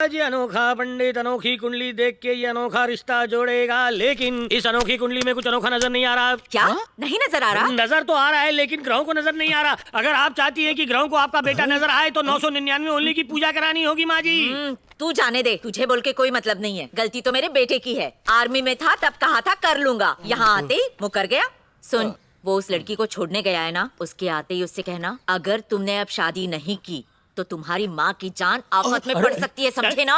जी अनोखा पंडित अनोखी कुंडली देख के ये अनोखा रिश्ता जोड़ेगा, लेकिन इस अनोखी कुंडली में कुछ अनोखा नजर नहीं आ रहा। क्या नहीं नजर आ रहा? नजर तो आ रहा है लेकिन ग्रहों को नजर नहीं आ रहा। अगर आप चाहती हैं कि ग्रहों को आपका बेटा नजर आए तो 999 ओनली की पूजा करानी होगी माँ जी। तू जाने दे, तुझे बोल के कोई मतलब नहीं है। गलती तो मेरे बेटे की है। आर्मी में था तब कहा था कर लूंगा, यहाँ आते ही मुकर गया। सुन, वो उस लड़की को छोड़ने गया है ना, उसके आते ही उससे कहना अगर तुमने अब शादी नहीं की तो तुम्हारी माँ की जान आफत में पड़ सकती है, समझे ना?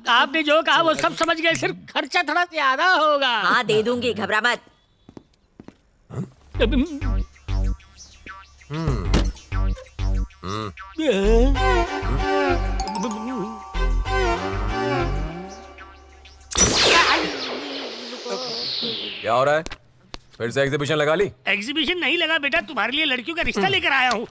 आपने जो कहा वो सब समझ गए, सिर्फ खर्चा थोड़ा ज्यादा होगा। हाँ दे दूंगी, घबरा मत। क्या हो रहा है? फिर से एग्जीबिशन लगा ली? एग्जीबिशन नहीं लगा बेटा, तुम्हारे लिए लड़कियों का रिश्ता लेकर आया हूँ।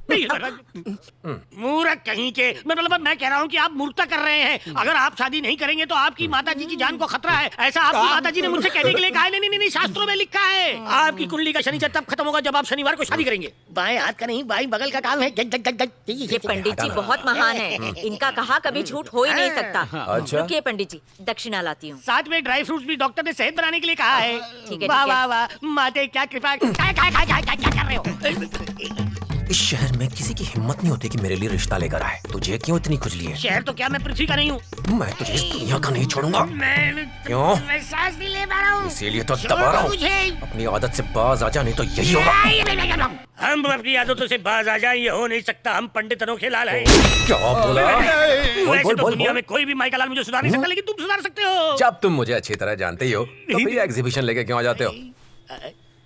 मूर्ख कहीं के, मतलब मैं कह रहा हूँ कि आप मूर्खता कर रहे हैं। अगर आप शादी नहीं करेंगे तो आपकी माताजी की जान को खतरा है, ऐसा आपकी माताजी ने मुझसे कहने के लिए कहा है। नहीं, शास्त्रों में लिखा है। आपकी कुंडली का शनिचर तब खत्म होगा जब आप शनिवार को शादी करेंगे। बाएं हाथ का नहीं, बाएं बगल का काम है। ये पंडित जी बहुत महान है, इनका कहा कभी झूठ हो ही नहीं सकता। अच्छा। रुकिए पंडित जी, दक्षिणा लाती हूँ। साथ में ड्राई फ्रूट्स भी डॉक्टर ने सेहत बनाने के लिए कहा है। ठीक है, वाह वाह वाह, माते क्या कृपा, क्या कर रहे हो? इस शहर में किसी की हिम्मत नहीं होती कि मेरे लिए रिश्ता लेकर आए। तुझे क्यों इतनी खुजली है? शहर तो क्या, मैं पृथ्वी का नहीं हूँ। मैं तुझे इस दुनिया का नहीं छोड़ूंगा। क्यों? मैं सांस नहीं ले पा रहा हूँ, इसीलिए तो दबा रहा हूँ। अपनी आदत से बाज आ जा, नहीं तो यही होगा। हम अपनी आदतों से बाज आ जाए, ये हो नहीं सकता। हम पंडित अनोखे लाल हैं। क्या बोला? वैसे तो दुनिया में कोई भी माइका लाल मुझे सुधार नहीं सकता, लेकिन तुम सुधार सकते हो। जब तुम मुझे अच्छी तरह जानते ही हो तो फिर एग्जीबिशन लेके क्यों आ जाते हो?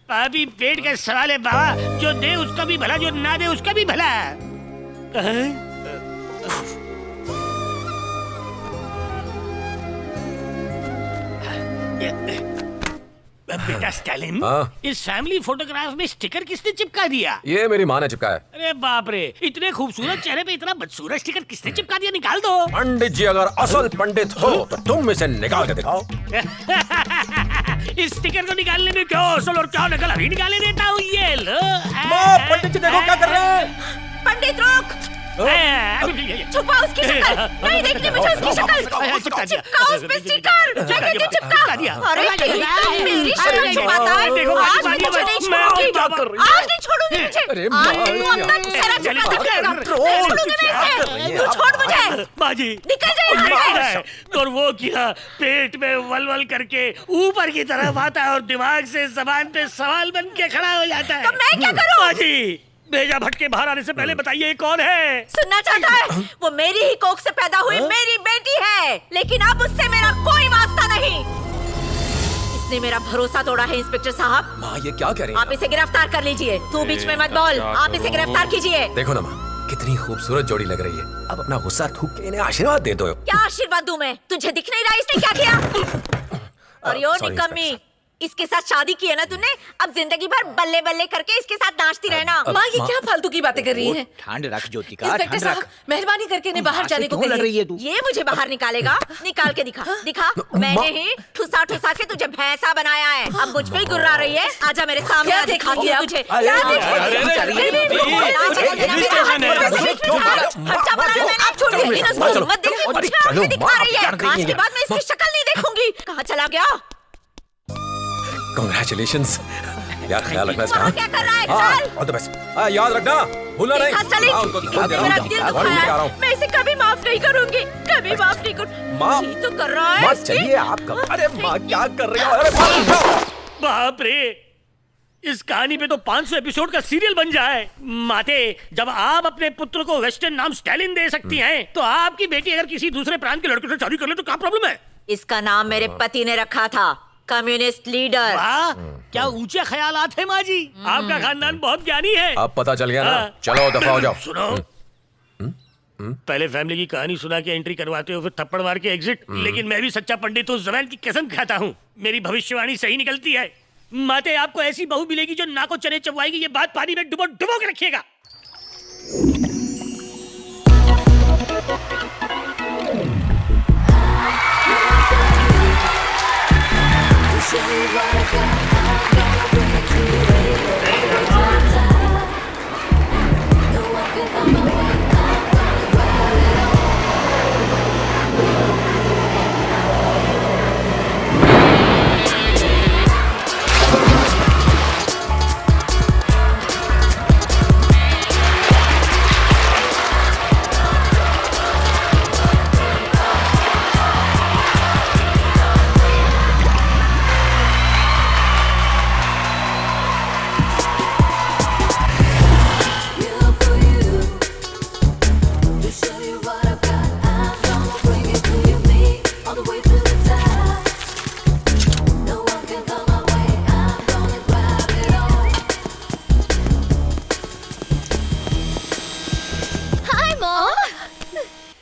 अभी पेट का सवाल है बाबा, जो दे उसका भी भला, जो ना दे उसका भी भला। बेटा स्टालिन, इस फैमिली फोटोग्राफ में स्टिकर किसने चिपका दिया? ये मेरी माँ ने चिपकाया। अरे बाप रे, इतने खूबसूरत चेहरे पे इतना बदसूरत स्टिकर किसने चिपका दिया? निकाल दो। पंडित जी अगर असल पंडित हो तो तुम इसे निकाल के दिखाओ। इस स्टिकर को निकालने में क्यों असल और क्या नकल अभी निकाले देता हूँ। ये लो। पंडित जी देखो क्या कर रहे हैं। पंडित रोक, छुपा उसकी शक्ल, नहीं देखनी मुझे उसकी शक्ल। चिपका उस पे स्टिकर, मैं कहती हूँ चिपका। अरे तुम मेरी शक्ल छुपाता है। आज मैं तुझे नहीं छोड़ूंगी, आज नहीं छोड़ूंगी तुझे। आज तू अपना चेहरा छुपा दिखाएगा, नहीं छोड़ूंगी मैं इसे। तू छोड़ मुझे, बाजी निकल जा यहाँ से। और वो किया पेट में वलवल करके ऊपर की तरफ आता है और दिमाग से जबान पे सवाल बन के खड़ा हो जाता है। तो मैं क्या करूँ? बाजी, भेजा भटके बाहर आने से पहले बताइए कौन है? सुनना चाहता है? वो मेरी ही कोख से पैदा हुई मेरी बेटी है, लेकिन अब उससे मेरा कोई वास्ता नहीं। इसने मेरा भरोसा तोड़ा है इंस्पेक्टर साहब। माँ ये क्या कह रही हैं? आप इसे गिरफ्तार कर लीजिए। तू बीच में मत बोल, आप इसे गिरफ्तार कीजिए। देखो ना माँ, कितनी खूबसूरत जोड़ी लग रही है। अब अपना गुस्सा थूक के इन्हें आशीर्वाद दे दो। क्या आशीर्वाद दूं मैं? तुझे दिख नहीं रहा इसने क्या किया? और यो निकम्मी, इसके साथ शादी की है ना तूने, अब जिंदगी भर बल्ले बल्ले करके इसके साथ नाचती रहना। माँ ये क्या फालतू की बातें कर रही हैं? ठंड रख ज्योतिका, इंस्पेक्टर ठंड साहब, रख। मेहरबानी करके इन्हें बाहर जाने को लग रही कहिए। है तू? ये मुझे बाहर निकालेगा? निकाल के दिखा, दिखा। मैंने ही ठुसा ठुसा के तुझे भैंसा बनाया है, अब मुझ पे ही गुर्रा रही है। आजा मेरे सामने, क्या दिखाती हूँ तुझे। दिखा रही है, आज के बाद मैं इसकी शक्ल नहीं देखूंगी। कहाँ चला गया? कांग्रेचुलेशंस यार, ख्याल रखना इसका। क्या कर रहा है? चल। All the best. याद रखना, भूलना नहीं। उनको दिखा दे रहा हूँ। मैं इसे कभी माफ नहीं करूंगी, कभी माफ नहीं करूंगी। माँ तो कर रहा है। चलिए आप कब? अरे माँ क्या कर रही हो? अरे बाप रे, इस कहानी पे तो 500 एपिसोड का सीरियल बन जाए। माते, जब आप अपने पुत्र को वेस्टर्न नाम स्टालिन दे सकती हैं, तो आपकी बेटी अगर किसी दूसरे प्रांत के लड़के से शादी कर ले तो क्या प्रॉब्लम है? इसका नाम मेरे पति ने रखा था, कम्युनिस्ट लीडर। वाह, क्या ऊंचे ख्यालात है माँ जी। आपका खानदान बहुत ज्ञानी है। अब पता चल गया ना। चलो दफा हो जाओ। सुनो, पहले फैमिली की कहानी सुना के एंट्री करवाते हो, फिर थप्पड़ मार के एग्जिट। लेकिन मैं भी सच्चा पंडित हूँ, ज़बान की कसम खाता हूँ, मेरी भविष्यवाणी सही निकलती है। माते, आपको ऐसी बहू मिलेगी जो ना को चने चबवाएगी, ये बात पानी में डुबो डुबो के रखिएगा।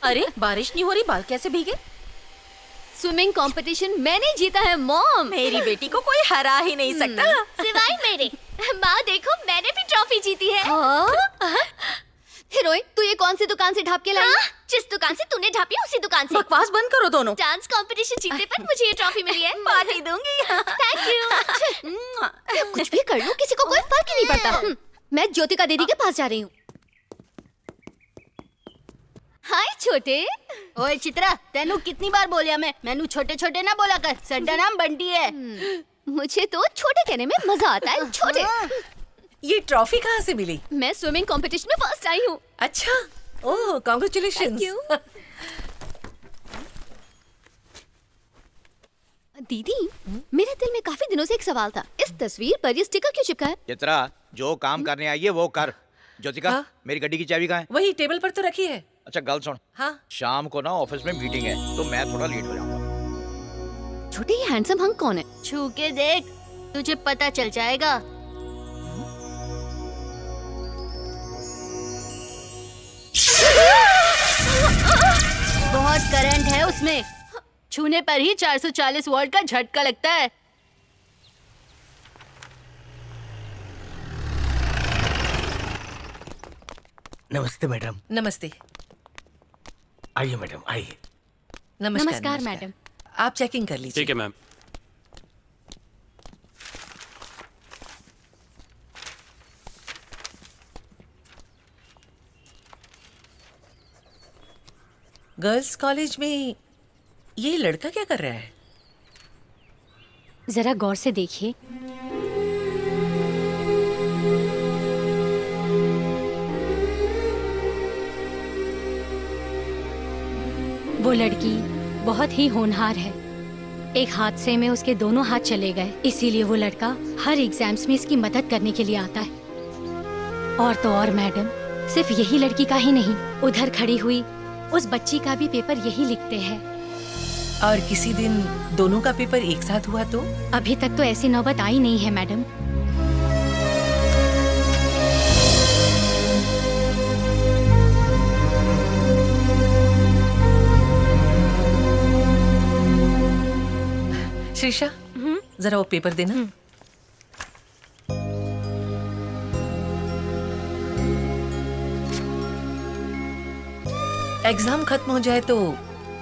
अरे बारिश नहीं हो रही, बाल कैसे भीगे? स्विमिंग कंपटीशन मैंने जीता है मॉम। मेरी बेटी को कोई हरा ही नहीं सकता। सिवाय मेरे। माँ देखो मैंने भी ट्रॉफी जीती है। हीरोइन तू ये कौन सी दुकान से ढाप के लाई? जिस दुकान से तूने ढापी उसी दुकान से। बकवास बंद करो दोनों। डांस कंपटीशन जीतने पर मुझे ये ट्रॉफी मिली है। पार्टी दूंगी। Thank you. कुछ भी कर लो किसी को कोई फर्क ही नहीं पड़ता। मैं ज्योतिका दीदी के पास जा रही हूँ। हाय छोटे। ओए चित्रा, तेनू कितनी बार बोलिया मैनू छोटे छोटे ना बोला कर, सड्डा नाम बंटी है। मुझे तो छोटे कहने में मजा आता है। छोटे। ये ट्रॉफी कहाँ से मिली? मैं स्विमिंग कंपटीशन में फर्स्ट आई हूँ। अच्छा, ओह कांग्रेचुलेशंस। दीदी मेरे दिल में काफी दिनों से एक सवाल था, इस तस्वीर पर ये स्टिकर क्यों चिपका है? चित्रा, जो काम करने आई है वो कर। ज्योतिका, हाँ? मेरी गाड़ी की चाबी कहाँ है? वही टेबल पर तो रखी है। अच्छा गल सुन, हाँ शाम को ना ऑफिस में मीटिंग है तो मैं थोड़ा लेट हो जाऊंगा। छोटे ये हैंडसम हंक कौन है? छू के देख, तुझे पता चल जाएगा। बहुत करंट है उसमें, छूने पर ही 440 वोल्ट का झटका लगता है। नमस्ते मैडम। नमस्ते। आइए मैडम आइए। नमस्कार मैडम। आप चेकिंग कर लीजिए। ठीक है मैम। गर्ल्स कॉलेज में ये लड़का क्या कर रहा है? जरा गौर से देखिए। वो लड़की बहुत ही होनहार है। एक हादसे में उसके दोनों हाथ चले गए, इसीलिए वो लड़का हर एग्जाम्स में इसकी मदद करने के लिए आता है। और तो और मैडम, सिर्फ यही लड़की का ही नहीं, उधर खड़ी हुई उस बच्ची का भी पेपर यही लिखते हैं। और किसी दिन दोनों का पेपर एक साथ हुआ तो? अभी तक तो ऐसी नौबत आई नहीं है मैडम। श्रीषा, जरा वो पेपर देना। एग्जाम खत्म हो जाए तो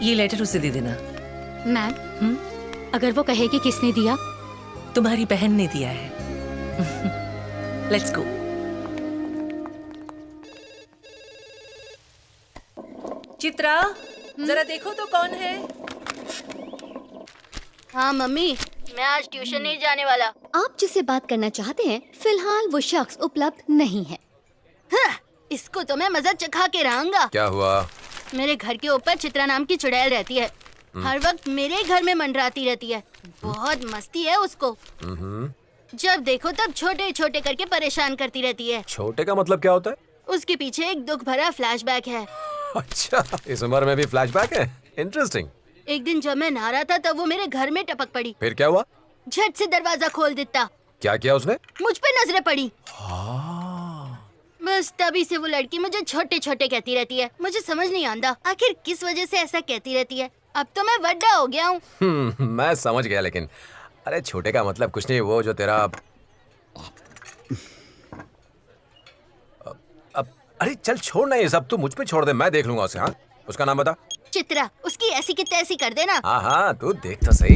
ये लेटर उसे दे देना। मैम, अगर वो कहे कि किसने दिया? तुम्हारी बहन ने दिया है। Let's go. चित्रा, जरा देखो तो कौन है? हाँ मम्मी, मैं आज ट्यूशन नहीं जाने वाला। आप जिससे बात करना चाहते हैं फिलहाल वो शख्स उपलब्ध नहीं है। हाँ, इसको तो मैं मजा चखा के रहूंगा। क्या हुआ? मेरे घर के ऊपर चित्रा नाम की चुड़ैल रहती है, हर वक्त मेरे घर में मंडराती रहती है। बहुत मस्ती है उसको, जब देखो तब छोटे छोटे करके परेशान करती रहती है। छोटे का मतलब क्या होता है? उसके पीछे एक दुख भरा फ्लैशबैक है। अच्छा, इस उम्र में भी फ्लैशबैक है? इंटरेस्टिंग। एक दिन जब मैं नहा रहा था तब वो मेरे घर में टपक पड़ी। फिर क्या हुआ? झट से दरवाजा खोल देता। क्या किया उसने? मुझ पे नजरें पड़ी। बस तभी से वो लड़की मुझे छोटे छोटे कहती रहती है। मुझे समझ नहीं आता आखिर किस वजह से ऐसा कहती रहती है। अब तो मैं बड्डा हो गया हूँ। मैं समझ गया, लेकिन अरे छोटे का मतलब कुछ नहीं, वो जो तेरा अब अरे चल छोड़ ना ये सब, तू मुझ पे छोड़ दे, मैं देख लूंगा उसे। हाँ, उसका नाम बता। चित्रा, उसकी ऐसी की तैसी कर देना। हाँ हाँ, तू देख तो सही।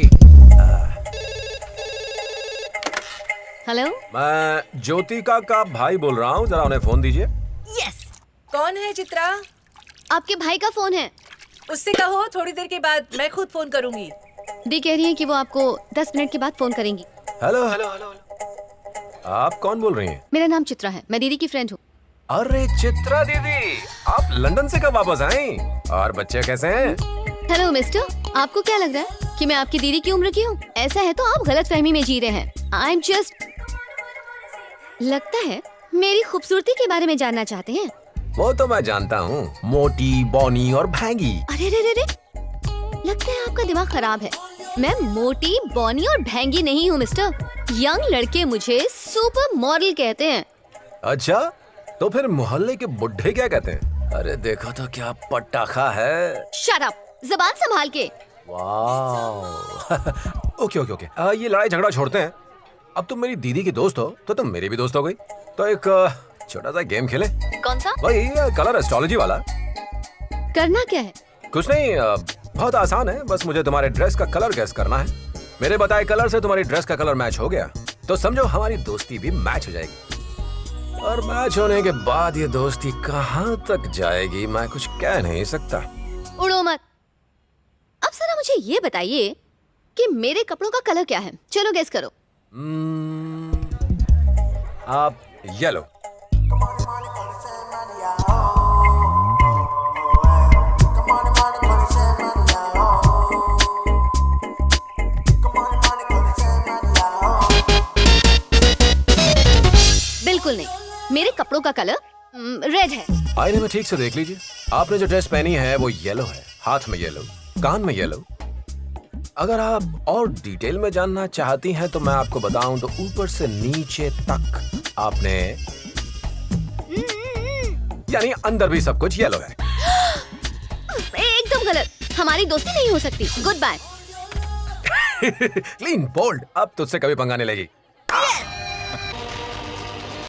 हेलो, मैं ज्योतिका का भाई बोल रहा हूँ, जरा उन्हें फोन दीजिए। यस। कौन है चित्रा? आपके भाई का फोन है। उससे कहो थोड़ी देर के बाद मैं खुद फोन करूंगी। दी कह रही है कि वो आपको 10 मिनट के बाद फोन करेंगी। हेलो हेलो हेलो, आप कौन बोल रही हैं? मेरा नाम चित्रा है, मैं दीदी की फ्रेंड हूँ। अरे चित्रा दीदी, आप लंदन से कब वापस आई? और बच्चे कैसे हैं? हेलो मिस्टर, आपको क्या लग रहा है कि मैं आपकी दीदी की उम्र की हूँ? ऐसा है तो आप गलतफहमी में जी रहे हैं। आई एम जस्ट, लगता है मेरी खूबसूरती के बारे में जानना चाहते हैं। वो तो मैं जानता हूँ, मोटी, बौनी और भैंगी। अरे रे रे रे, लगता है आपका दिमाग खराब है। मैं मोटी, बौनी और भैंगी नहीं हूँ मिस्टर। यंग लड़के मुझे सुपर मॉडल कहते हैं। अच्छा, तो फिर मोहल्ले के बुड्ढे क्या कहते हैं? अरे देखो तो क्या पटाखा है। शट अप, ज़बान संभाल के। वाह। ओके ओके ओके, ये लड़ाई झगड़ा छोड़ते हैं। अब तुम मेरी दीदी की दोस्त हो तो तुम मेरी भी दोस्त हो गई। तो एक छोटा सा गेम खेले। कौन सा? वही कलर एस्ट्रोलॉजी वाला। करना क्या है? कुछ नहीं, बहुत आसान है। बस मुझे तुम्हारे ड्रेस का कलर गैस करना है। मेरे बताए कलर से तुम्हारी ड्रेस का कलर मैच हो गया तो समझो हमारी दोस्ती भी मैच हो जाएगी। और मैच होने के बाद ये दोस्ती कहाँ तक जाएगी मैं कुछ कह नहीं सकता। उड़ो मत। अब जरा मुझे ये बताइए कि मेरे कपड़ों का कलर क्या है? चलो गेस करो। आप येलो। बिल्कुल नहीं, मेरे कपड़ों का कलर रेड है। आईने में ठीक से देख लीजिए। आपने जो ड्रेस पहनी है वो येलो है, हाथ में येलो, कान में येलो। अगर आप और डिटेल में जानना चाहती हैं तो मैं आपको बताऊं तो ऊपर से नीचे तक आपने यानी अंदर भी सब कुछ येलो है। एकदम गलत, हमारी दोस्ती नहीं हो सकती। Good bye. क्लीन बोल्ड, अब तुझसे कभी पंगा नहीं लेगी।